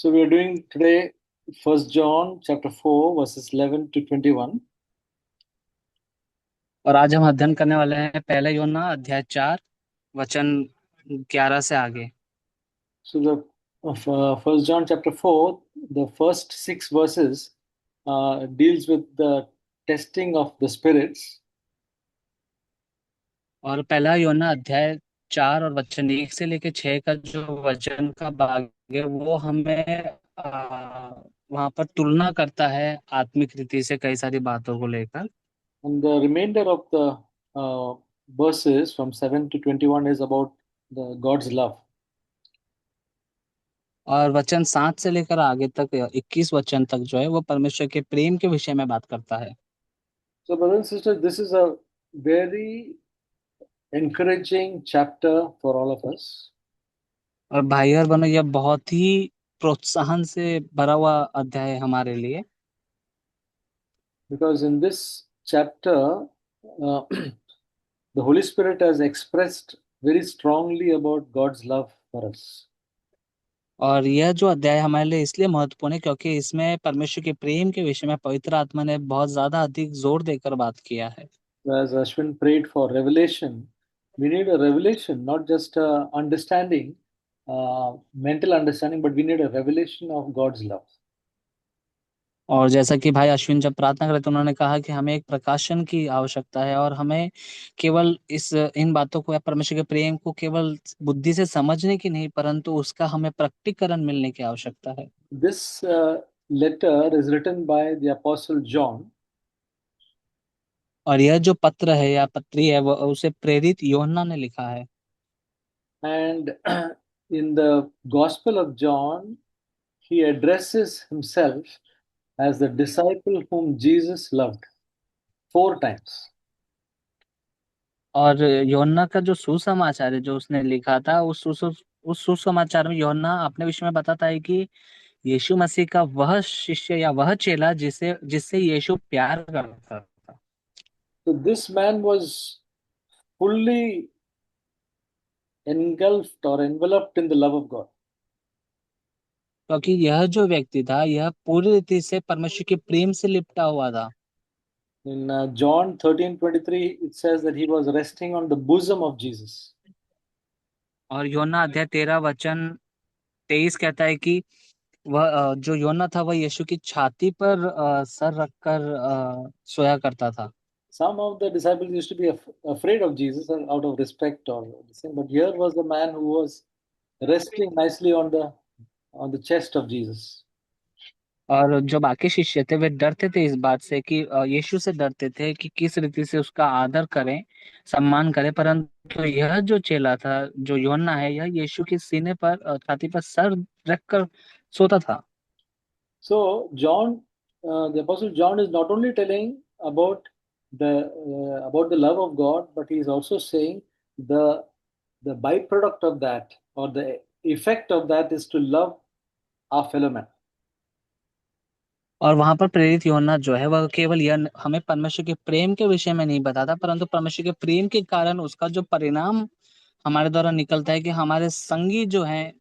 So we are doing today First John chapter 4 verses 11 to 21. और आज हम अध्ययन करने वाले हैं पहले यूहन्ना अध्याय 4 वचन 11 से आगे। So the First John chapter 4, the first 6 verses deals with the testing of the spirits, और पहला यूहन्ना अध्याय 4 और वचन 1 से लेकर 6 का जो वचन का भाग है वो हमें वहां पर तुलना करता है आत्मिक रीति से कई सारी बातों को लेकर। and the remainder of the verses from 7 to 21 is about the God's love. और वचन 7 से लेकर आगे तक 21 वचन तक जो है वो परमेश्वर के प्रेम के विषय में बात करता है। So, brothers and sisters, this is a very encouraging chapter for all of us. और भाई और बहनों, यह बहुत ही प्रोत्साहन से भरा हुआ अध्याय है हमारे लिए। Because in this chapter, the Holy Spirit has expressed very strongly about God's love for us. और यह जो अध्याय हमारे लिए इसलिए महत्वपूर्ण है क्योंकि इसमें परमेश्वर के प्रेम के विषय में पवित्र आत्मा ने बहुत ज्यादा अधिक जोर देकर बात किया है। As Ashwin prayed for revelation, we need a revelation, not just a understanding, mental understanding, but we need a revelation of God's love. और जैसा कि भाई अश्विन जब प्रार्थना करे तो उन्होंने कहा कि हमें एक प्रकाशन की आवश्यकता है और हमें केवल इस इन बातों को या परमेश्वर के प्रेम को केवल बुद्धि से समझने की नहीं परंतु उसका हमें प्रकटीकरण मिलने की आवश्यकता है। This letter is written by the Apostle John, और यह जो पत्र है या पत्री है वो उसे प्रेरित यूहन्ना ने लिखा है। and in the Gospel of John, he addresses himself as the disciple whom Jesus loved 4 times. और योना का जो सुसमाचार है जो उसने लिखा था उस सुसमाचार में योना अपने विषय में बताता है कि यीशु मसीह का वह शिष्य या वह चेला जिसे जिससे यीशु प्यार करता था। So this man was fully engulfed or enveloped in the love of God. क्योंकि यह जो व्यक्ति था यह पूरी रीति से परमेश्वर के प्रेम से लिपटा हुआ था। In John 13:23, it says that he was resting on the bosom of Jesus. और योना अध्याय 13 वचन 23 कहता है कि वह जो योना था वह यीशु की छाती पर सर रखकर सोया करता था। Some of the disciples used to be afraid of Jesus out of respect or the same, but here was the man who was resting nicely on the chest of Jesus. और जो बाकी शिष्य थे वे डरते थे इस बात से कि यीशु से डरते थे कि किस रीति से उसका आदर करें, सम्मान करें, परंतु यह जो चेला था जो यूहन्ना है यह यीशु के सीने पर छाती पर सर रखकर सोता था। So John, the Apostle John, is not only telling about the love of God, but he is also saying the the byproduct of that or the effect of that is to love our fellow man. और वहां पर प्रेरित यूहन्ना जो है वह केवल यह हमें परमेश्वर के प्रेम के विषय में नहीं बताता परंतु परमेश्वर के प्रेम के कारण उसका जो परिणाम हमारे द्वारा निकलता है कि हमारे संगी जो हैं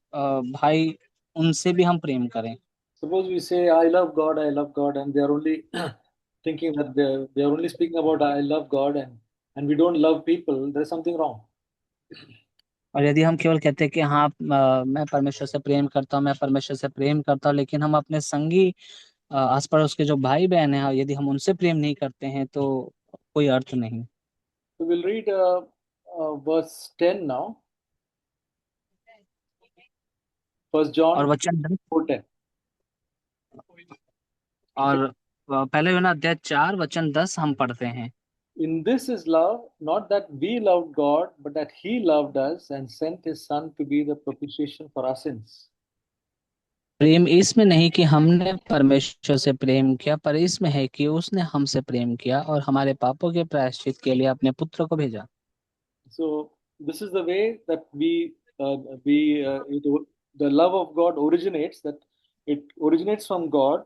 भाई उनसे भी हम प्रेम करें। Suppose we say, I love God, and they are only thinking that they are only speaking about I love God, and we don't love people, there's something wrong. और यदि हम केवल कहते हैं कि हाँ मैं परमेश्वर से प्रेम करता हूँ, मैं परमेश्वर से प्रेम करता हूँ, लेकिन हम अपने संगी आस पड़ोस के जो भाई बहन हैं यदि हम उनसे प्रेम नहीं करते हैं तो कोई अर्थ नहीं। So we'll read verse 10 now, First और John वचन 10 4:10. और पहले यूहन्ना अध्याय 4 वचन 10 हम पढ़ते हैं। In this is love, not that we loved God, but that He loved us and sent His Son to be the propitiation for our sins. प्रेम इसमें नहीं कि हमने परमेश्वर से प्रेम किया पर इसमें है कि उसने हमसे प्रेम किया और हमारे पापों के प्रायश्चित के लिए अपने पुत्र को भेजा। So this is the way that the love of God originates. That it originates from God,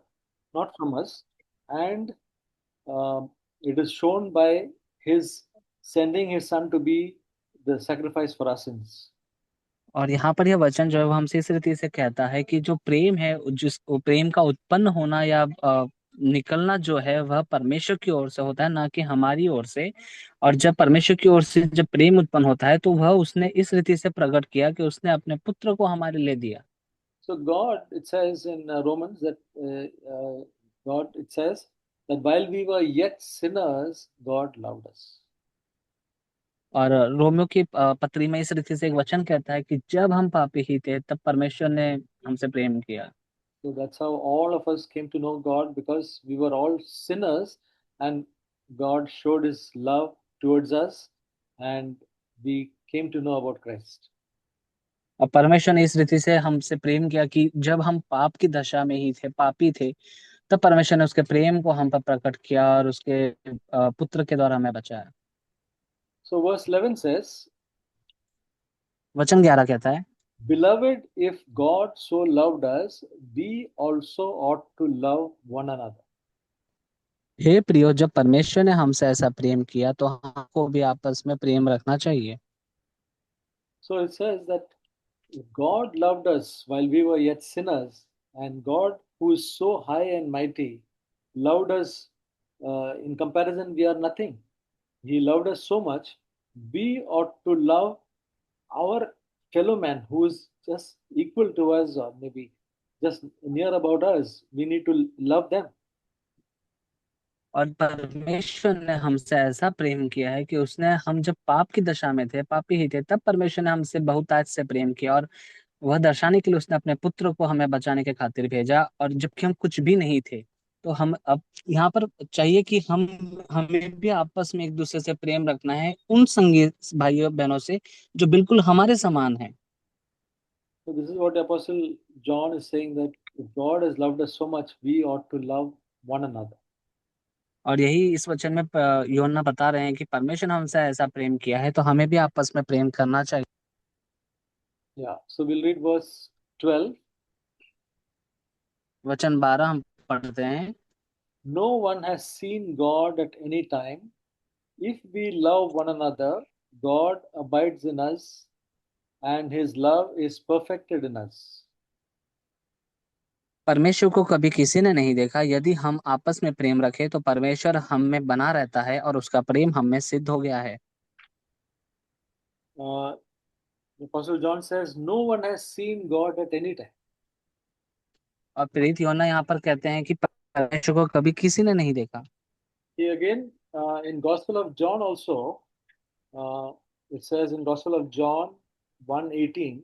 not from us, and it is shown by His sending His Son to be the sacrifice for our sins. और यहाँ पर यह वचन जो है वो हमसे इस रीति से कहता है कि जो प्रेम है, जिस वो प्रेम का उत्पन्न होना या निकलना जो है वह परमेश्वर की ओर से होता है, ना कि हमारी ओर से। और जब परमेश्वर की ओर से जब प्रेम उत्पन्न होता है तो वह उसने इस रीति से प्रकट किया कि उसने अपने पुत्र को हमारे लिए दिया। So God, it says in Romans that God, it says that while we were yet sinners, God loved us. और रोमियो की पत्री में इस रीति से एक वचन कहता है कि जब हम पापी ही थे तब परमेश्वर ने हमसे प्रेम किया। So that's how all of us came to know God, because we were all sinners and God showed his love towards us and we came to know about Christ. और परमेश्वर ने इस रीति से हमसे प्रेम किया कि जब हम पाप की दशा में ही थे, पापी थे, तब परमेश्वर ने उसके प्रेम को हम पर प्रकट किया और उसके पुत्र के द्वारा हमें बचाया। So verse 11 says, वचन 11 कहता है, Beloved, if God so loved us, we also ought to love one another. हे प्रियो, जब परमेश्वर ने हमसे ऐसा प्रेम किया तो हमको भी आपस में प्रेम रखना चाहिए। So it says that God loved us while we were yet sinners, and God, who is so high and mighty, loved us. In comparison, we are nothing. He loved us so much. We ought to love our fellow man who is just equal to us, or maybe just near about us. We need to love them. और परमेश्वर ने हमसे ऐसा प्रेम किया है कि उसने, हम जब पाप की दशा में थे, पापी ही थे, तब परमेश्वर ने हमसे बहुतायत से प्रेम किया और वह दर्शाने के लिए उसने अपने पुत्र को हमें बचाने के खातिर भेजा। और जबकि हम कुछ भी नहीं थे, तो हम अब यहाँ पर चाहिए कि हम हमें भी आपस में एक दूसरे से प्रेम रखना है, उन संगी भाइयों बहनों से जो बिल्कुल हमारे समान है। So this is what the Apostle John is saying, that if God has loved us so much, we ought to love one another. और यही इस वचन में यूहन्ना बता रहे हैं कि परमेश्वर ने हमसे ऐसा प्रेम किया है तो हमें भी आपस में प्रेम करना चाहिए। Yeah. So we'll read verse 12. वचन 12 हम पढ़ते हैं। No one has seen God at any time. If we love one another, God abides in us, and his love is perfected in us. परमेश्वर को कभी किसी ने नहीं देखा, यदि हम आपस में प्रेम रखें तो परमेश्वर हम में बना रहता है और उसका प्रेम हम में सिद्ध हो गया है। Uh, the Apostle John says, No one has seen God at any time. और प्रेरित यूहन्ना यहाँ पर कहते हैं कि परमेश्वर को कभी किसी ने नहीं देखा। Here again, in Gospel of John also, uh, it says in Gospel of John 1:18,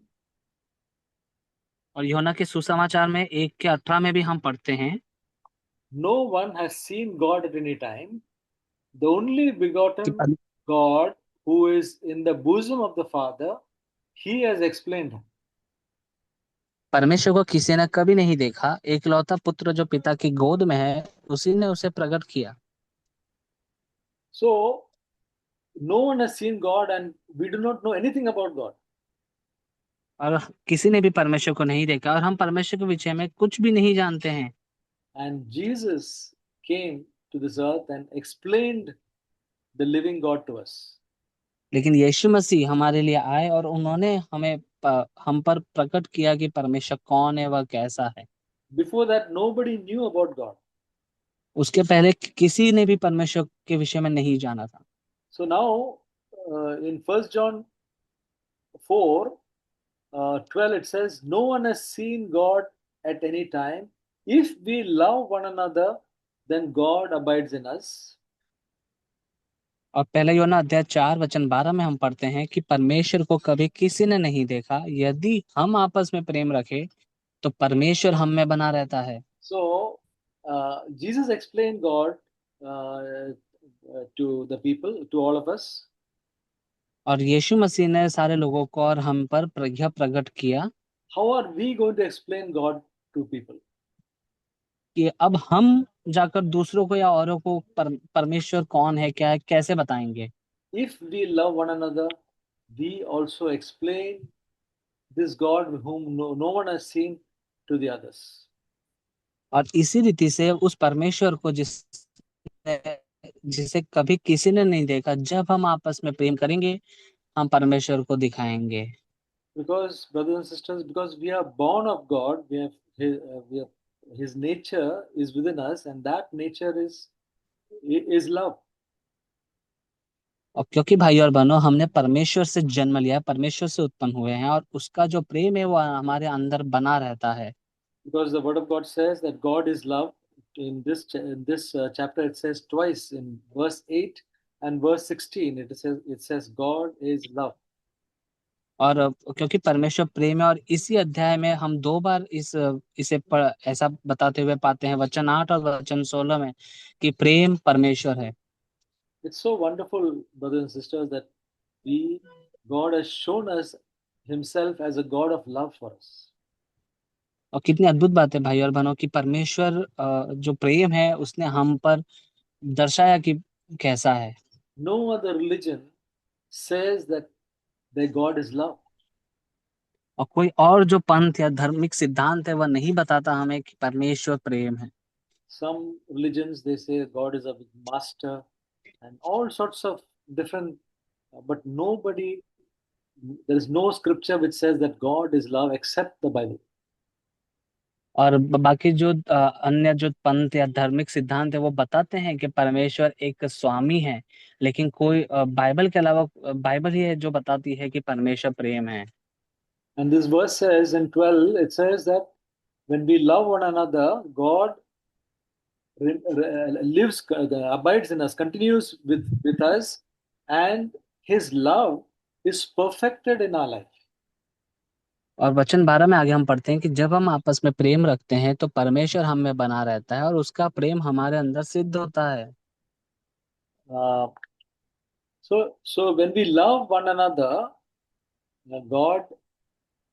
और यूहन्ना के सुसमाचार में 1:18 में भी हम पढ़ते हैं No one has seen God at any time. The only कि begotten God who is in the bosom of the Father, he has explained him. परमेश्वर को किसी ने कभी नहीं देखा, एकलौता पुत्र जो पिता की गोद में है उसी ने उसे प्रकट किया। So, no one has seen God, and we do not know anything about God. और किसी ने भी परमेश्वर को नहीं देखा और हम परमेश्वर के विषय में कुछ भी नहीं जानते हैं। And Jesus came to this earth and explained the living God to us. लेकिन यीशु मसीह हमारे लिए आए और उन्होंने हम पर प्रकट किया कि परमेश्वर कौन है, वह कैसा है। Before that, nobody knew about God. उसके पहले किसी ने भी परमेश्वर के विषय में नहीं जाना था। So now, in 1 John 4, 12, it says, No one has seen God at any time. If we love one another, then God abides in us. और पहले यूहन्ना अध्याय 4 वचन 12 में हम पढ़ते हैं कि परमेश्वर को कभी किसी ने नहीं देखा, यदि हम आपस में प्रेम रखें तो परमेश्वर हम में बना रहता है। So, Jesus explained God uh, to the people, to all of us. और यीशु मसीह ने सारे लोगों को और हम पर यह प्रकट किया How are we going to explain God to people? कि अब हम जाकर दूसरों को या औरों को परमेश्वर कौन है, क्या है, कैसे बताएंगे। If we love one another, we also explain this God whom no one has seen to the others. और इसी रीति से उस परमेश्वर को जिसे कभी किसी ने नहीं देखा, जब हम आपस में प्रेम करेंगे हम परमेश्वर को दिखाएंगे। Because, brothers and sisters, because we are born of God, His nature is within us, and that nature is love. और क्योंकि भाई और बहनों हमने परमेश्वर से जन्म लिया है, परमेश्वर से उत्पन्न हुए हैं, और उसका जो प्रेम है वो हमारे अंदर बना रहता है। Because the Word of God says that God is love. In this chapter, it says twice in verse 8 and verse 16. It says God is love. और क्योंकि परमेश्वर प्रेम है, और इसी अध्याय में हम दो बार इसे ऐसा बताते हुए पाते हैं, वचन 8 और वचन 16 में, कि प्रेम परमेश्वर है। It's so wonderful, brothers and sisters, that we God has shown us Himself as a God of love for us. और कितनी अद्भुत बात है भाई और बहनों, कि परमेश्वर जो प्रेम है उसने हम पर दर्शाया कि कैसा है। No other religion says that their God is love. और कोई और जो पंथ या धार्मिक सिद्धांत है वह नहीं बताता हमें कि परमेश्वर प्रेम है। Some religions they say God is a master and all sorts of different, but nobody, there is no scripture which says that God is love except the Bible. और बाकी जो अन्य जो पंथ या धार्मिक सिद्धांत है वो बताते हैं कि परमेश्वर एक स्वामी है, लेकिन कोई बाइबल के अलावा बाइबल ही है जो बताती है कि परमेश्वर प्रेम है। And this verse says in 12, it says that when we love one another, God lives, abides in us, continues with us, and His love is perfected in our life. और वचन 12 में आगे हम पढ़ते हैं कि जब हम आपस में प्रेम रखते हैं तो परमेश्वर हम में बना रहता है और उसका प्रेम हमारे अंदर सिद्ध होता है। Uh, so when we love one another, God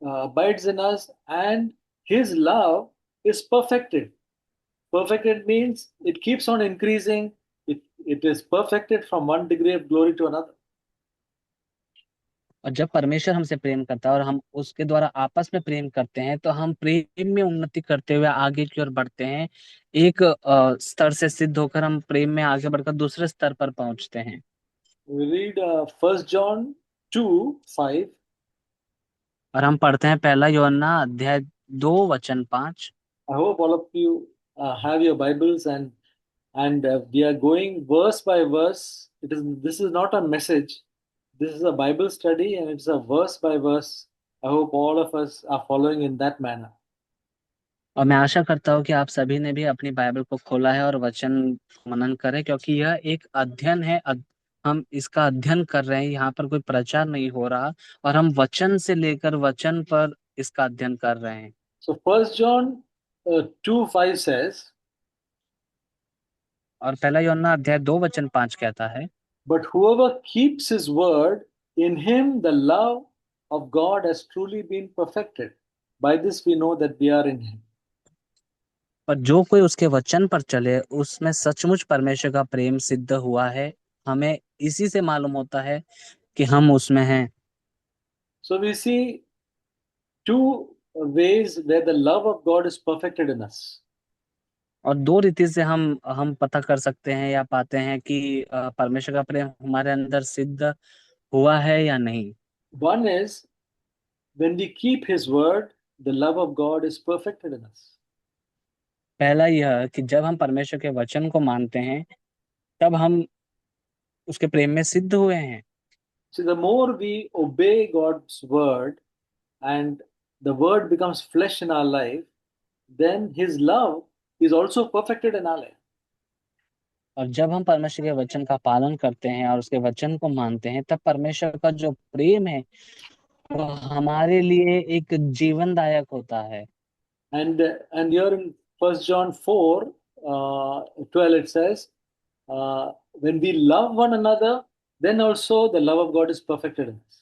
abides in us, and His love is perfected. Perfected means it keeps on increasing. It is perfected from one degree of glory to another. और जब परमेश्वर हमसे प्रेम करता है और हम उसके द्वारा आपस में प्रेम करते हैं तो हम प्रेम में उन्नति करते हुए आगे की ओर बढ़ते हैं। एक स्तर से सिद्ध होकर हम प्रेम में आगे बढ़कर दूसरे स्तर पर पहुंचते हैं। We read 1 John 2:5. और हम पढ़ते हैं पहला यूहन्ना अध्याय 2 वचन 5। I hope all of you have your Bibles, and we are going verse by verse. This is not a message. This is a Bible study, and it's a verse by verse. I hope all of us are following in that manner. और मैं आशा करता हूँ कि आप सभी ने भी अपनी बाइबल को खोला है और वचन मनन करें, क्योंकि यह एक अध्ययन है। हम इसका अध्ययन कर रहे हैं, यहाँ पर कोई प्रचार नहीं हो रहा, और हम वचन से लेकर वचन पर इसका अध्ययन कर रहे हैं। So 1 John 2:5 says, और पहला यूहन्ना अध्याय 2 वचन 5 कहता है, "But whoever keeps His word, in him the love of God has truly been perfected. By this we know that we are in Him." और जो कोई उसके वचन पर चले उसमें सचमुच परमेश्वर का प्रेम सिद्ध हुआ है। हमें इसी से मालूम होता है कि हम उसमें हैं। So we see two ways where the love of God is perfected in us. और दो रीति से हम पता कर सकते हैं या पाते हैं कि परमेश्वर का प्रेम हमारे अंदर सिद्ध हुआ है या नहीं। One is when we keep His word, the love of God is perfected in us. पहला यह कि जब हम परमेश्वर के वचन को मानते हैं तब हम उसके प्रेम में सिद्ध हुए हैं। See, the more we obey God's word and the word becomes flesh in our life, then His love is also perfected in our life. और जब हम परमेश्वर के वचन का पालन करते हैं और उसके वचन को मानते हैं तब परमेश्वर का जो प्रेम है वो हमारे लिए एक जीवनदायक होता है। And here in 1 John 4 12, it says, when we love one another, then also the love of God is perfected in us.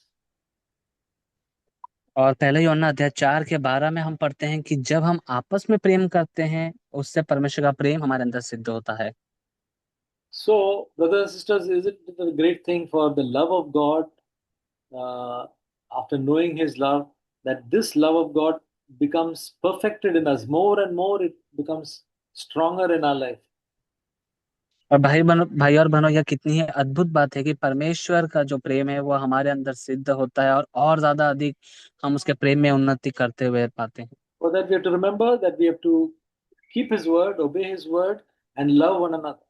और पहले यूहन्ना अध्याय 4 के 12 में हम पढ़ते हैं कि जब हम आपस में प्रेम करते हैं उससे परमेश्वर का प्रेम हमारे अंदर सिद्ध होता है। So, brothers and sisters, is it a great thing for the love of God, uh, after knowing His love, that this love of God becomes perfected in us more and more, it becomes stronger in our life? और भाई और बहनों, यह कितनी ही अद्भुत बात है कि परमेश्वर का जो प्रेम है वो हमारे अंदर सिद्ध होता है, और ज्यादा अधिक हम उसके प्रेम में उन्नति करते हुए पाते हैं। For that, we have to remember that we have to keep His word, obey His word, and love one another.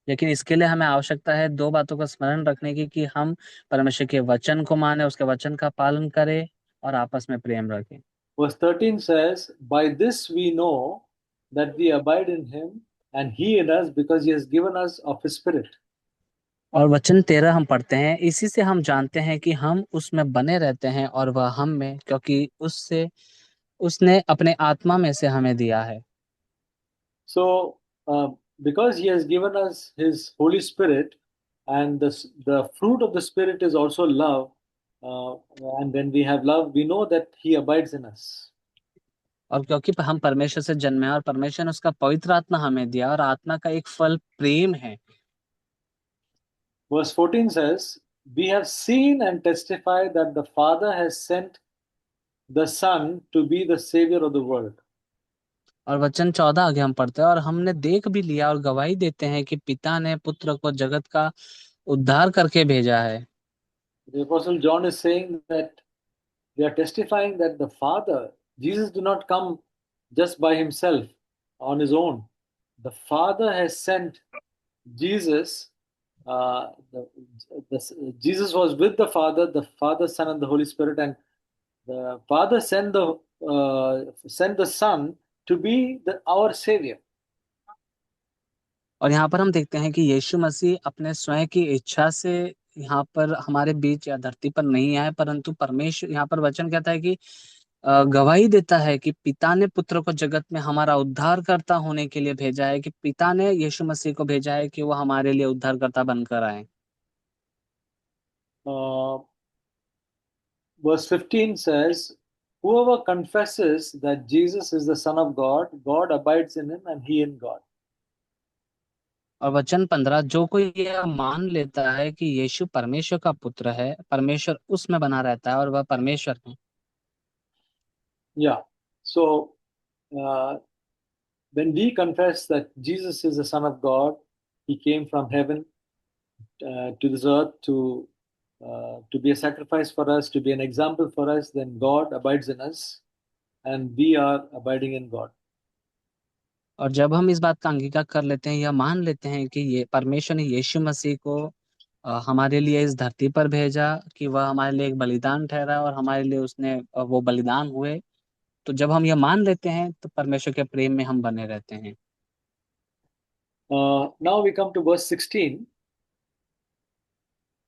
लेकिन इसके लिए हमें आवश्यकता है दो बातों का स्मरण रखने की, कि हम परमेश्वर के वचन को माने, उसके वचन का पालन करें और आपस में प्रेम रखें। Verse 13 says, "By this we know that we abide in Him, and He in us, because He has given us of His Spirit." और वचन 13 हम पढ़ते हैं, इसी से हम जानते हैं कि हम उसमें बने रहते हैं और वह हम में, क्योंकि उससे उसने अपने आत्मा में से हमें दिया है। So, because He has given us His Holy Spirit, and the fruit of the Spirit is also love, uh, and when we have love, we know that He abides in us. और क्योंकि हम परमेश्वर से जन्मे हैं और परमेश्वर ने उसका पवित्र आत्मा हमें दिया, और आत्मा का एक फल प्रेम है। Verse 14 says, "We have seen and testify that the Father has sent the Son to be the Savior of the world." और वचन 14 आगे हम पढ़ते हैं, और हमने देख भी लिया और गवाही देते हैं कि पिता ने पुत्र को जगत का उद्धार करके भेजा है। The Apostle John is saying that they are testifying that the Father, Jesus, did not come just by himself on his own. The Father has sent Jesus. The, Jesus was with the Father, Son, and the Holy Spirit, and the Father sent the Son to be our Savior. और यहाँ पर हम देखते हैं कि यीशु मसीह अपने स्वयं की इच्छा से यहाँ पर हमारे बीच या धरती पर नहीं आए, परंतु परमेश्वर, यहाँ पर वचन कहता है कि गवाही देता है कि पिता ने पुत्र को जगत में हमारा उद्धारकर्ता होने के लिए भेजा है, कि पिता ने यीशु मसीह को भेजा है कि वो हमारे लिए उद्धारकर्ता बनकर आए। Uh, Verse 15 says, "Whoever confesses that Jesus is the Son of God, God abides in him and he in God." और वचन 15, जो कोई यह मान लेता है कि यीशु परमेश्वर का पुत्र है, परमेश्वर उसमें बना रहता है और वह परमेश्वर में। Yeah. So, uh, when we confess that Jesus is the Son of God, he came from heaven to this earth to be a sacrifice for us, to be an example for us, then God abides in us and we are abiding in God. और जब हम इस बात का अंगीकार कर लेते हैं या मान लेते हैं कि ये परमेश्वर ने यीशु मसीह को हमारे लिए इस धरती पर भेजा, कि वह हमारे लिए एक बलिदान ठहरा और हमारे लिए उसने वो बलिदान हुए, तो जब हम ये मान लेते हैं तो परमेश्वर के प्रेम में हम बने रहते हैं। Now we come to verse 16,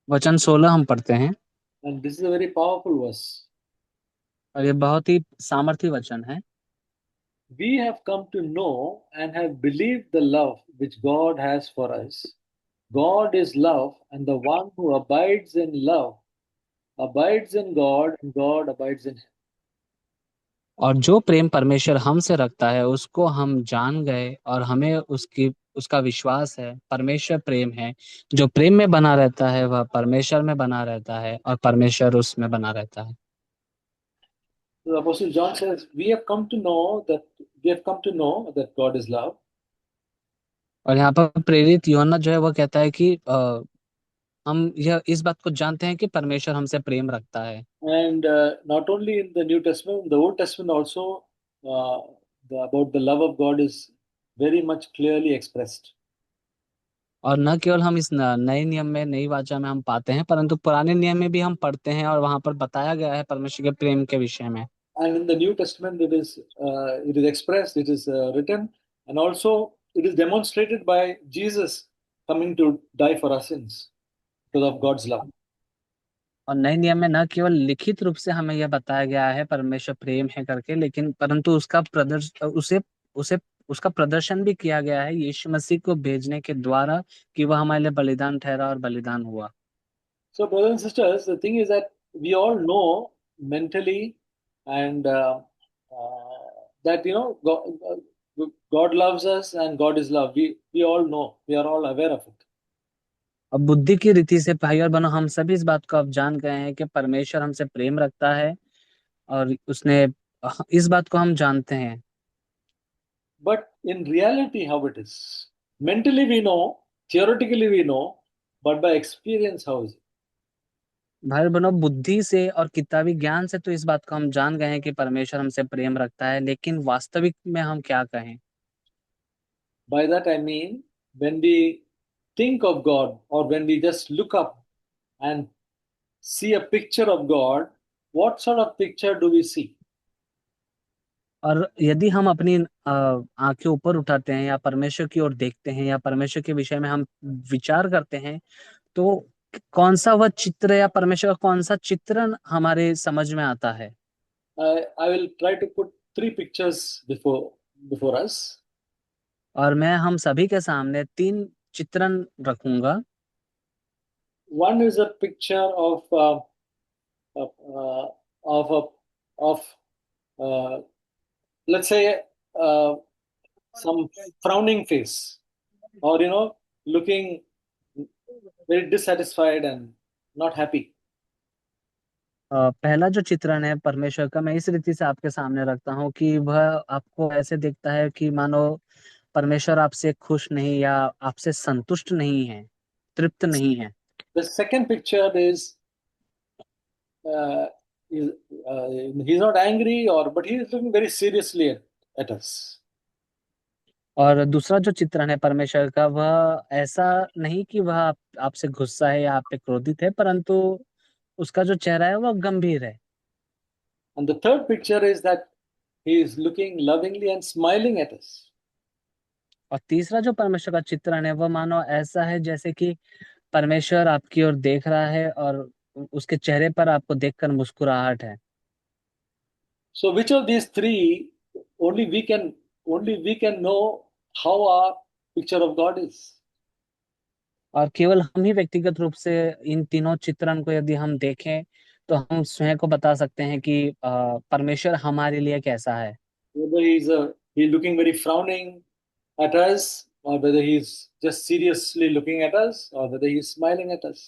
वचन 16 हम पढ़ते हैं, and this is a very powerful verse. और ये बहुत ही सामर्थी वचन है। We have come to know and have believed the love which God has for us. God is love, and the one who abides in love abides in God, and God abides in him. और जो प्रेम परमेश्वर हमसे रखता है उसको हम जान गए, और हमें उसकी उसका विश्वास है। परमेश्वर प्रेम है, जो प्रेम में बना रहता है वह परमेश्वर में बना रहता है, और परमेश्वर उसमें बना रहता है। So the Apostle John says, we have come to know that God is love, और यहाँ पर प्रेरित यूहन्ना जो है वो कहता है कि हम यह इस बात को जानते हैं कि परमेश्वर हमसे प्रेम रखता है। and not only in the New Testament, in the Old Testament also, uh, about the love of God is very much clearly expressed. और न केवल हम इस नए नियम में, नई वाचा में हम पाते हैं, परंतु पुराने नियम में भी हम पढ़ते हैं, और वहां पर बताया गया है परमेश्वर के प्रेम के विषय में। And in the New Testament, it is expressed, it is written, and also it is demonstrated by Jesus coming to die for our sins because of God's love. और नए नियम में न केवल लिखित रूप से हमें यह बताया गया है परमेश्वर प्रेम है करके, लेकिन परंतु उसका प्रदर्शन उसे उसका प्रदर्शन भी किया गया है यीशु मसीह को भेजने के द्वारा, कि वह हमारे लिए बलिदान ठहरा और बलिदान हुआ। So, brothers and sisters, the thing is that we all know mentally and that God loves us and God is love. We all know, we are all aware of it. अब बुद्धि की रीति से भाई और बहनों, हम सभी इस बात को अब जान गए हैं कि परमेश्वर हमसे प्रेम रखता है, और उसने इस बात को हम जानते हैं। But in reality, how it is? Mentally we know, theoretically we know, but by experience, how is it? भाई बहनों, बुद्धि से और किताबी ज्ञान से तो इस बात को हम जान गए हैं कि परमेश्वर हमसे प्रेम रखता है, लेकिन वास्तविक में हम क्या कहें। By that I mean, when we think of God or when we just look up and see a picture of God, what sort of picture do we see? और यदि हम अपनी आंखें ऊपर उठाते हैं या परमेश्वर की ओर देखते हैं या परमेश्वर के विषय में हम विचार करते हैं, तो कौन सा वह चित्र या परमेश्वर का कौन सा चित्रण हमारे समझ में आता है। I will try to put three pictures before us. और मैं हम सभी के सामने तीन चित्रण रखूंगा। One is a picture of of a of uh, let's say uh, some frowning face, or looking very dissatisfied and not happy. पहला जो चित्रण है परमेश्वर का, मैं इस रीति से आपके सामने रखता हूँ कि वह आपको ऐसे दिखता है कि मानो परमेश्वर आपसे खुश नहीं या आपसे संतुष्ट नहीं है, तृप्त नहीं है। The second picture is uh, is he's not angry, or but he is looking very seriously at us. और दूसरा जो चित्रण है परमेश्वर का, वह ऐसा नहीं कि वह आपसे गुस्सा है या आप पे क्रोधित है, परंतु उसका जो चेहरा है वह गंभीर है। And the third picture is that he is looking lovingly and smiling at us. और तीसरा जो परमेश्वर का चित्रण है वह मानो ऐसा है जैसे कि परमेश्वर आपकी ओर देख रहा है और उसके चेहरे पर आपको देखकर मुस्कुराहट है। So which of these three only we can only we can know how our picture of God is. और केवल हम ही व्यक्तिगत रूप से इन तीनों चित्रण को यदि हम देखें, तो हम स्वयं को बता सकते हैं कि परमेश्वर हमारे लिए कैसा है। Whether he's looking very frowning at us, or whether he's just seriously looking at us, or whether he's smiling at us.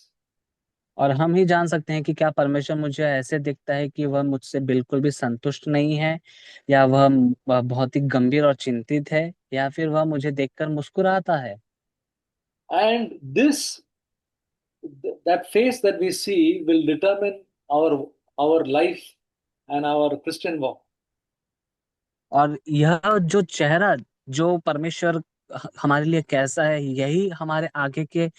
और हम ही जान सकते हैं कि क्या परमेश्वर मुझे ऐसे दिखता है कि वह मुझसे बिल्कुल भी संतुष्ट नहीं है, या वह बहुत ही गंभीर और चिंतित है, या फिर वह मुझे देखकर मुस्कुराता है। And that face that we see will determine our life and our Christian walk. और यह जो चेहरा, जो परमेश्वर हमारे लिए कैसा है, यही हमारे आगे के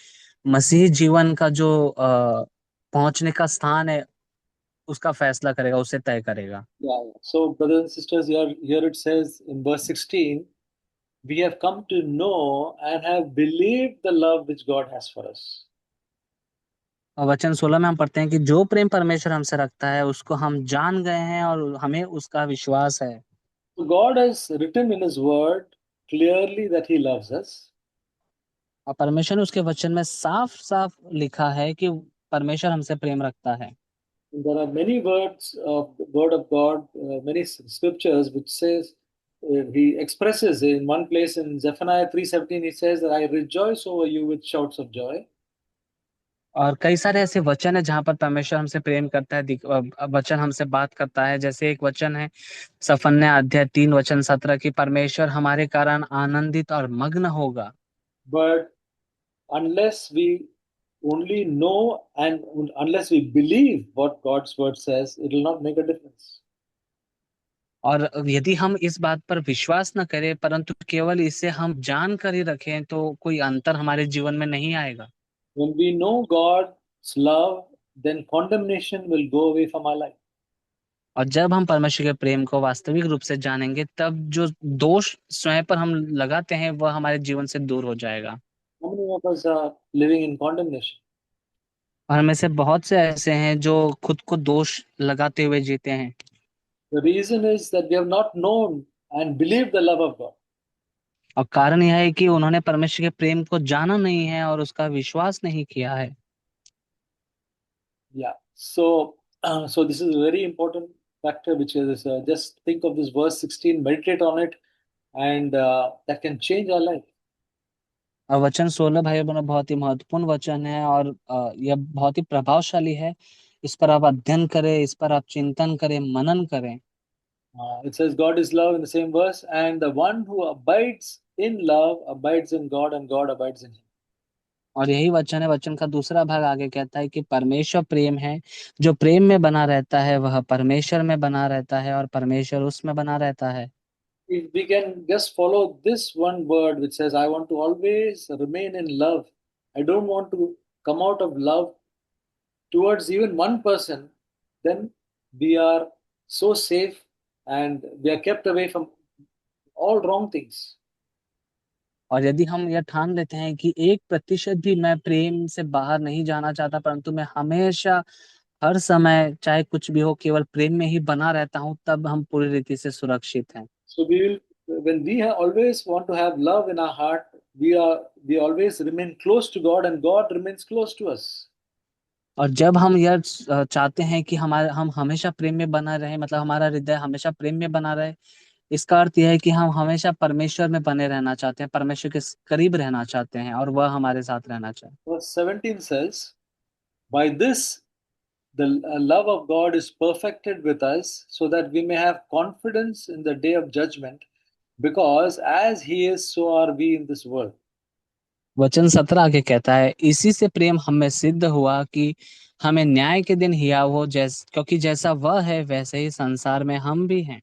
मसीह जीवन का जो पहुंचने का स्थान है, उसका फैसला करेगा, उसे तय करेगा। Yeah. So, brothers and sisters, here it says in verse 16, we have come to know and have believed the love which God has for us. और वचन 16 में हम पढ़ते हैं कि जो प्रेम परमेश्वर हमसे रखता है उसको हम जान गए हैं और हमें उसका विश्वास है। So God has written in His Word clearly that He loves us. और परमेश्वर ने उसके वचन में साफ साफ लिखा है कि परमेश्वर हमसे प्रेम रखता है। And there are many words of the Word of God, many scriptures which says He expresses in one place in Zephaniah 3:17. He says that I rejoice over you with shouts of joy. और कई सारे ऐसे वचन है जहाँ पर परमेश्वर हमसे प्रेम करता है, वचन हमसे बात करता है। जैसे एक वचन है सफन्याह अध्याय 3 वचन 17 की, परमेश्वर हमारे कारण आनंदित और मग्न होगा। But unless we only know and unless we believe what God's Word says, it will not make a difference. और यदि हम इस बात पर विश्वास न करें परंतु केवल इसे हम जान कर ही रखें, तो कोई अंतर हमारे जीवन में नहीं आएगा। When we know God's love, then condemnation will go away from our life. और जब हम परमेश्वर के प्रेम को वास्तविक रूप से जानेंगे, तब जो दोष स्वयं पर हम लगाते हैं वह हमारे जीवन से दूर हो जाएगा। How many of us are living in condemnation? और हमें से बहुत से ऐसे हैं जो खुद को दोष लगाते हुए जीते हैं। The reason is that we have not known and believed the love of God. और कारण यह है कि उन्होंने परमेश्वर के प्रेम को जाना नहीं है और उसका विश्वास नहीं किया है। Yeah. So this is a very important factor, which is just think of this verse 16, meditate on it, and that can change our life. और वचन 16 भाई बहनों बहुत ही महत्वपूर्ण वचन है, और यह बहुत ही प्रभावशाली है। इस पर आप अध्ययन करें, इस पर आप चिंतन करें, मनन करें। It says God is love in the same verse, and the one who abides in love abides in God and God abides in him. और यही वचन है, वचन का दूसरा भाग आगे कहता है कि परमेश्वर प्रेम है, जो प्रेम में बना रहता है वह परमेश्वर में बना रहता है और परमेश्वर उसमें बना रहता है। If we can just follow this one word which says, I want to always remain in love, I don't want to come out of love towards even one person, then we are so safe and we are kept away from all wrong things. और यदि हम यह ठान लेते हैं कि 1% भी मैं प्रेम से बाहर नहीं जाना चाहता, परंतु मैं हमेशा हर समय चाहे कुछ भी हो केवल प्रेम में ही बना रहता हूँ, तब हम पूरी रीति से सुरक्षित हैं। So we will, when we always want to have love in our heart, we always remain close to God, and God remains close to us. और जब हम यह चाहते हैं कि हमारे हम हमेशा प्रेम में बना रहे, मतलब हमारा हृदय हमेशा प्रेम में बना रहे, इसका अर्थ यह है कि हम हमेशा परमेश्वर में बने रहना चाहते हैं, परमेश्वर के करीब रहना चाहते हैं और वह हमारे साथ रहना चाहते हैं। Verse 17 says, "By this the love of God is perfected with us, so that we may have confidence in the day of judgment, because as He is, so are we in this world." वचन 17 आगे कहता है, इसी से प्रेम हमें सिद्ध हुआ कि हमें न्याय के दिन हियाव हो, क्योंकि जैसा वह है वैसे ही संसार में हम भी हैं।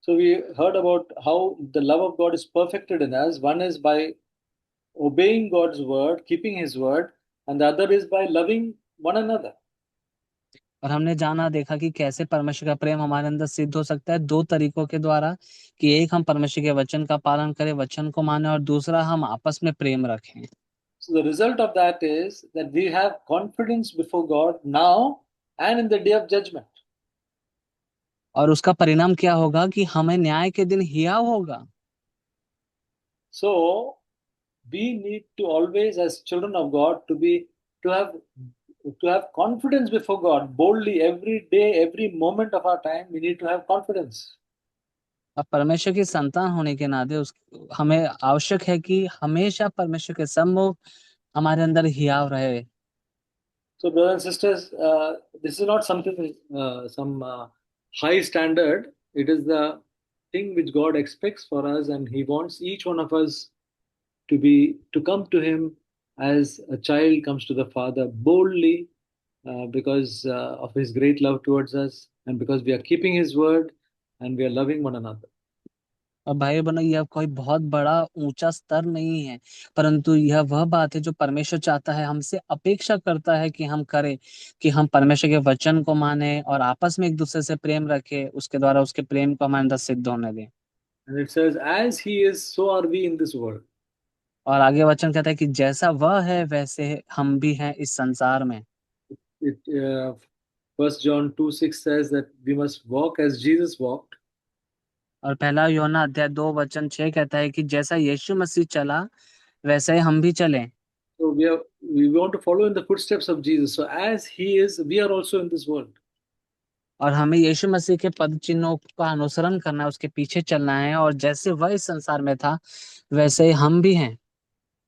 So we heard about how the love of God is perfected in us. One is by obeying God's word, keeping His word, and the other is by loving one another. और हमने जाना देखा कि कैसे परमेश्वर का प्रेम हमारे अंदर सिद्ध हो सकता है, दो तरीकों के द्वारा, कि एक हम परमेश्वर के वचन का पालन करें, वचन को माने, और दूसरा हम आपस में प्रेम रखें। So the result of that is that we have confidence before God now and in the day of judgment. और उसका परिणाम क्या होगा कि हमें न्याय के दिन हियाव होगा। So we need to always, as children of God, to have to have confidence before God boldly every day, every moment of our time. We need to have confidence. अब परमेश्वर की संतान होने के नाते उस हमें आवश्यक है कि हमेशा परमेश्वर के सम्मुख हमारे अंदर हियाव रहे। So, brothers and sisters, this is not something some high standard. It is the thing which God expects for us, and He wants each one of us to come to Him as a child comes to the Father boldly, because of His great love towards us, and because we are keeping His word and we are loving one another. और भाई बहनों, यह कोई बहुत बड़ा ऊंचा स्तर नहीं है, परंतु यह वह बात है जो परमेश्वर चाहता है, हमसे अपेक्षा करता है कि हम करें, कि हम परमेश्वर के वचन को माने और आपस में एक दूसरे से प्रेम रखें, उसके द्वारा उसके प्रेम को हमारे अंदर सिद्ध होने दें। And it says, "As He is, so are we in this world." और आगे वचन कहता है कि जैसा वह है वैसे हम भी हैं इस संसार में। It 1 John 2:6 says that we must walk as Jesus walked. और पहला यूहन्ना अध्याय 2 वचन 6 कहता है कि जैसा यीशु मसीह चला वैसे ही हम भी चलें। So we want to follow in the footsteps of Jesus. So as He is, we are also in this world. और हमें यीशु मसीह के पद चिन्हों का अनुसरण करना है, उसके पीछे चलना है, और जैसे वह इस संसार में था वैसे ही हम भी हैं।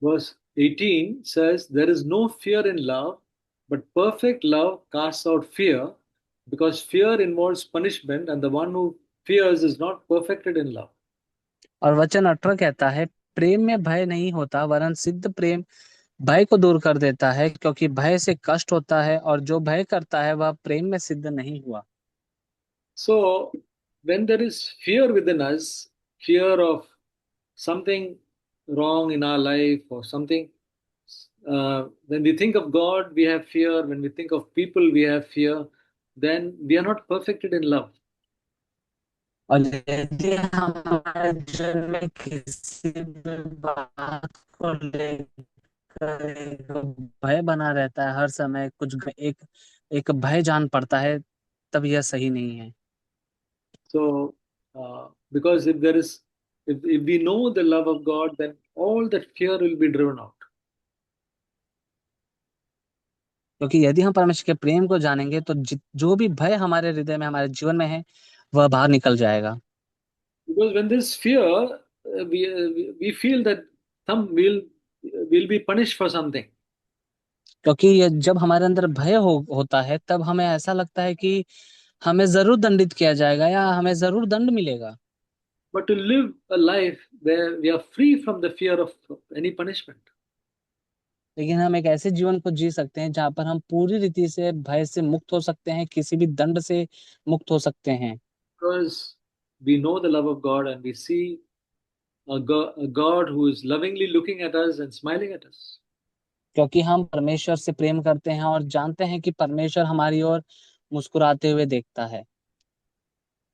Verse 18 says, "There is no fear in love, but perfect love casts out fear, because fear involves punishment, and the one who fears is not perfected in love." और वचन 18 कहता है, प्रेम में भय नहीं होता, वरन सिद्ध प्रेम भय को दूर कर देता है, क्योंकि भय से कष्ट होता है, और जो भय करता है वह प्रेम में सिद्ध नहीं हुआ। So when there is fear within us, fear of something wrong in our life or something, when we think of God, we have fear. When we think of people, we have fear. Then we are not perfected in love. और यदि हमारे जीवन में किसी भी बात को लेकर एक भय बना रहता है, हर समय एक एक भय जान पड़ता है, तब यह सही नहीं है। So, because if we know the love of God, then all that fear will be driven out. क्योंकि यदि हम परमेश्वर के प्रेम को जानेंगे तो जो भी भय हमारे हृदय में हमारे जीवन में है वह बाहर निकल जाएगा। Because when there's fear, we feel that some will be punished for something. क्योंकि जब हमारे अंदर भय होता है तब हमें ऐसा लगता है कि हमें जरूर दंडित किया जाएगा या हमें जरूर दंड मिलेगा। but to live a life where we are free from the fear of any punishment. लेकिन हम एक ऐसे जीवन को जी सकते हैं जहाँ पर हम पूरी रीति से भय से मुक्त हो सकते हैं, किसी भी दंड से मुक्त हो सकते हैं। Because we know the love of God and we see a God who is lovingly looking at us and smiling at us. क्योंकि हम परमेश्वर से प्रेम करते हैं और जानते हैं कि परमेश्वर हमारी ओर मुस्कुराते हुए देखता है।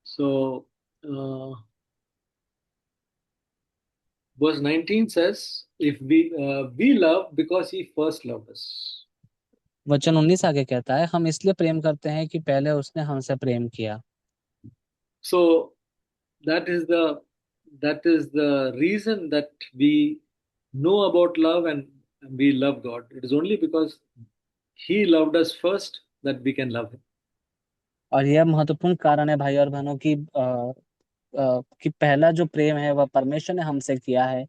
So, verse 19 says, "If we love because He first loved us." वचन 19 आगे कहता है, हम इसलिए प्रेम करते हैं कि पहले उसने हमसे प्रेम किया। So that is the reason that we know about love and we love God. It is only because He loved us first that we can love Him. और यह महत्वपूर्ण कारण है भाई और बहनों की कि पहला जो प्रेम है वह परमेश्वर ने हमसे किया है,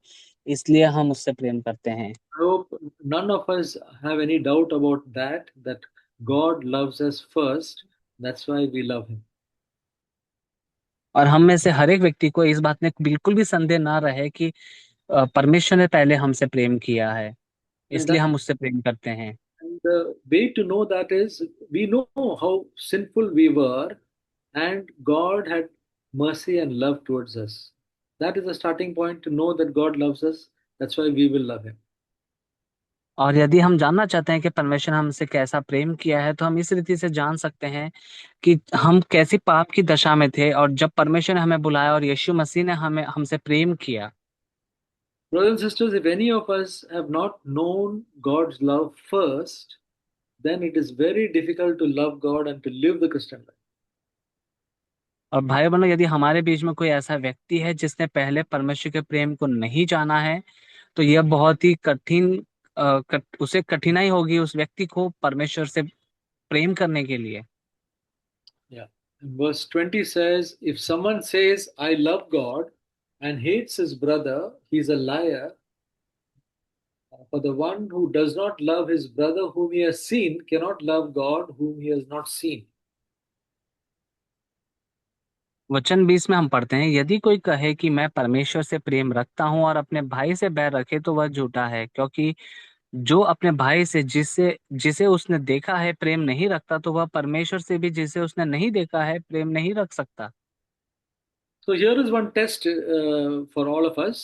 इसलिए हम उससे प्रेम करते हैं। I hope none of us have any doubt about that God loves us first. That's why we love Him. और हम में से हर एक व्यक्ति को इस बात में बिल्कुल भी संदेह ना रहे कि परमेश्वर ने पहले हमसे प्रेम किया है, And इसलिए that हम उससे प्रेम करते हैं। and the way to know that is we know how sinful we were, and God had mercy and love towards us. That is the starting point to know that God loves us. That's why we will love Him. और यदि हम जानना चाहते हैं कि परमेश्वर ने हमसे कैसा प्रेम किया है, तो हम इस रीति से जान सकते हैं कि हम कैसी पाप की दशा में थे और जब परमेश्वर ने हमें बुलाया और यीशु मसीह ने हमें हमसे प्रेम किया। Brothers and sisters, if any of us have not known God's love first, then it is very difficult to love God and to live the Christian life. और भाई बहनों, यदि हमारे बीच में कोई ऐसा व्यक्ति है जिसने पहले परमेश्वर के प्रेम को नहीं जाना है, तो यह बहुत ही कठिन उसे कठिनाई होगी उस व्यक्ति को परमेश्वर से प्रेम करने के लिए। Yeah. And verse 20 says, if someone says, I love God and hates his brother, he's a liar. For the one who does not love his brother whom he has seen cannot love God whom he has not seen. वचन 20 में हम पढ़ते हैं, यदि कोई कहे कि मैं परमेश्वर से प्रेम रखता हूं और अपने भाई से बैर रखे तो वह झूठा है, क्योंकि जो अपने भाई से जिसे जिसे उसने देखा है प्रेम नहीं रखता, तो वह परमेश्वर से भी जिसे उसने नहीं देखा है प्रेम नहीं रख सकता। So here is one test for all of us.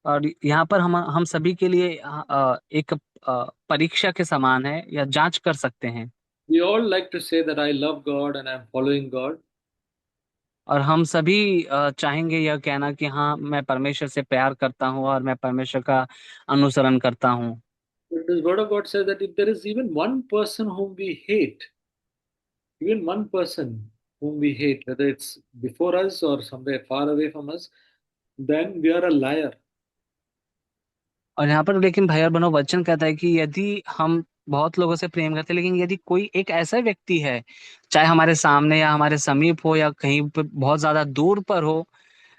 और यहाँ पर हम सभी के लिए एक परीक्षा के समान है या जांच कर सकते हैं। We all like to say that I love God and I'm following God. और हम सभी चाहेंगे यह कहना कि हाँ, मैं परमेश्वर से प्यार करता हूँ और मैं परमेश्वर का अनुसरण करता हूँ। But this word of God says that if there is even one person whom we hate, even one person whom we hate, whether it's before us or somewhere far away from us, then we are a liar. और यहाँ पर लेकिन भाई और बहनों, वचन कहता है कि यदि हम बहुत लोगों से प्रेम करते हैं, लेकिन यदि कोई एक ऐसा व्यक्ति है, चाहे हमारे सामने या हमारे समीप हो या कहीं पर बहुत ज्यादा दूर पर हो,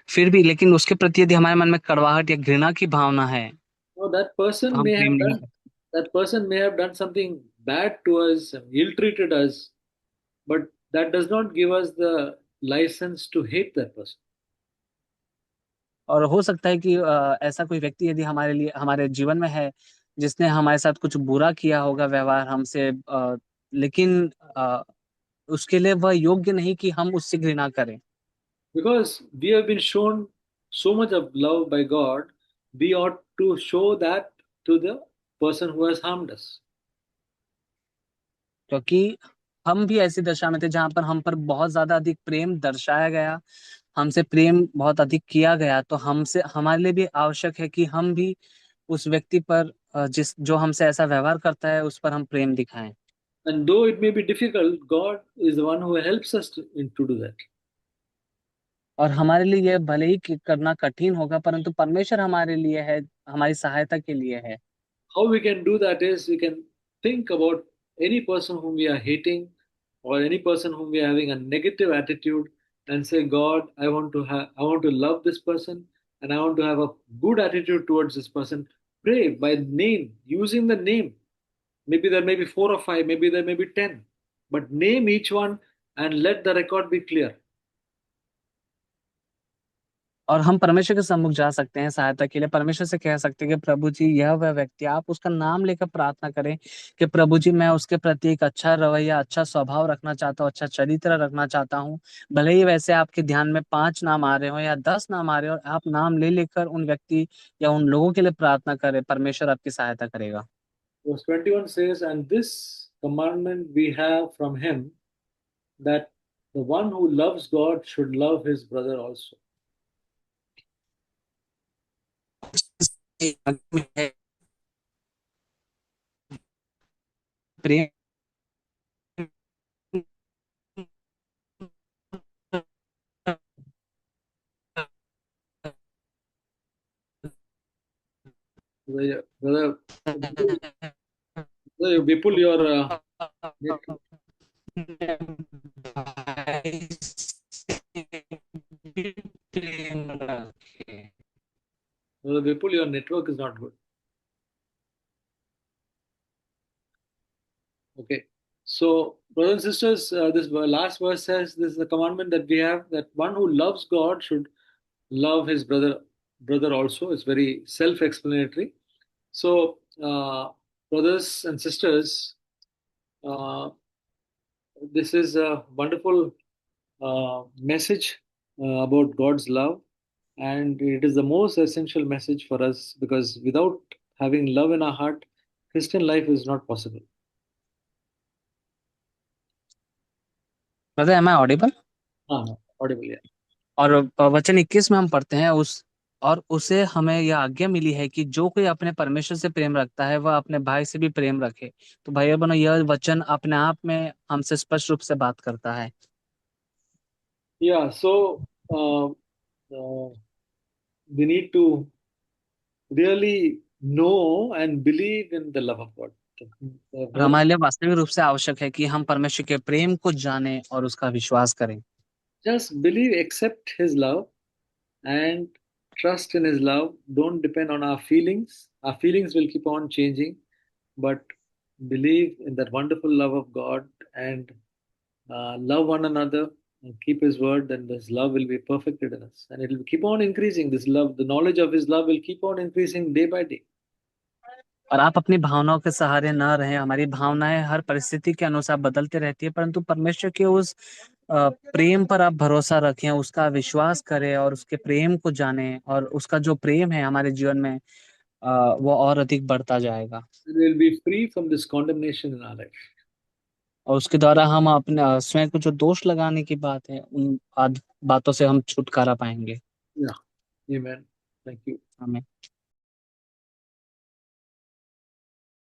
फिर भी लेकिन उसके प्रति यदि हमारे मन में कड़वाहट या घृणा की भावना है, Now that तो person हम may प्रेम have नहीं done करते। that person may have done something bad to us and ill-treated us, but that does not give us the license to hate that person. और हो सकता है कि ऐसा कोई व्यक्ति यदि हमारे लिए हमारे जीवन में है, जिसने हमारे साथ कुछ बुरा किया होगा व्यवहार हमसे, लेकिन उसके लिए वह योग्य नहीं कि हम उससे घृणा करें। Because we have been shown so much of love by God, we ought to show that to the person who has harmed us. क्योंकि हम भी ऐसी दशा में थे जहां पर हम पर बहुत ज्यादा अधिक प्रेम दर्शाया गया, हमसे प्रेम बहुत अधिक किया गया, तो हमसे हमारे लिए भी आवश्यक है कि हम भी उस व्यक्ति पर जिस जो हमसे ऐसा व्यवहार करता है उस पर हम प्रेम दिखाएं। And though it may be difficult, God is the one who helps us to do that. और हमारे लिए यह भले ही करना कठिन होगा, परंतु परमेश्वर हमारे लिए है, हमारी सहायता के लिए है। How we can do that is we can think about any person whom we are hating or any person whom we are having a negative attitude and say, God, I want to love this person and I want to have a good attitude towards this person. Pray by name, using the name. Maybe there may be four or five, maybe there may be 10, but name each one and let the record be clear. और हम परमेश्वर के सम्मुख जा सकते हैं सहायता के लिए, परमेश्वर से कह सकते हैं कि प्रभु जी यह वह व्यक्ति, आप उसका नाम लेकर प्रार्थना करें कि प्रभु जी मैं उसके प्रति एक अच्छा रवैया, अच्छा स्वभाव रखना चाहता हूँ, अच्छा चरित्र रखना चाहता हूँ। भले ही वैसे आपके ध्यान में 5 नाम आ रहे हो या 10 नाम आ रहे हो, और आप नाम ले लेकर उन व्यक्ति या उन लोगों के लिए प्रार्थना करें, परमेश्वर आपकी सहायता करेगा। Verse 21 says, "And this commandment we have from him, that the one who loves God should love his brother also." Prem Brother, Vipul, your net, भाई से भी प्रेम रखे। Brother Vipul, your network is not good. Okay. So, brothers and sisters, this last verse says this is a commandment that we have, that one who loves God should love his brother also. It's very self-explanatory. So, brothers and sisters, uh, this is a wonderful message about God's love, and it is the most essential message for us because without having love in our heart, Christian life is not possible. Brother am I audible? हाँ, audible, yeah. और वचन 21 में हम पढ़ते हैं उस, और उसे हमें यह आज्ञा मिली है कि जो कोई अपने परमेश्वर से प्रेम रखता है वह अपने भाई से भी प्रेम रखे। तो भाई बहनों, यह वचन अपने आप में हमसे स्पष्ट रूप से बात करता है। Yeah, so we need to really know and believe in the love of God. और What हमारे लिए वास्तविक रूप से आवश्यक है कि हम परमेश्वर के प्रेम को जानें और उसका विश्वास करें। just believe, accept His love, and trust in His love. Don't depend on our feelings. Our feelings will keep on changing, but believe in that wonderful love of God and love one another and keep His word. Then this love will be perfected in us, and it will keep on increasing. This love, the knowledge of His love, will keep on increasing day by day. और आप अपनी भावनाओं के सहारे ना रहें। हमारी भावनाएं हर परिस्थिति के अनुसार बदलते रहती है, परंतु परमेश्वर के उस प्रेम पर आप भरोसा रखें, उसका विश्वास करें और उसके प्रेम को जानें, और उसका जो प्रेम है हमारे जीवन में वो और अधिक बढ़ता जाएगा। We will be free from this condemnation in our life. और उसके द्वारा हम अपने स्वयं को जो दोष लगाने की बात है, उन बातों से हम छुटकारा पाएंगे। Yeah. Amen. Thank you. हमें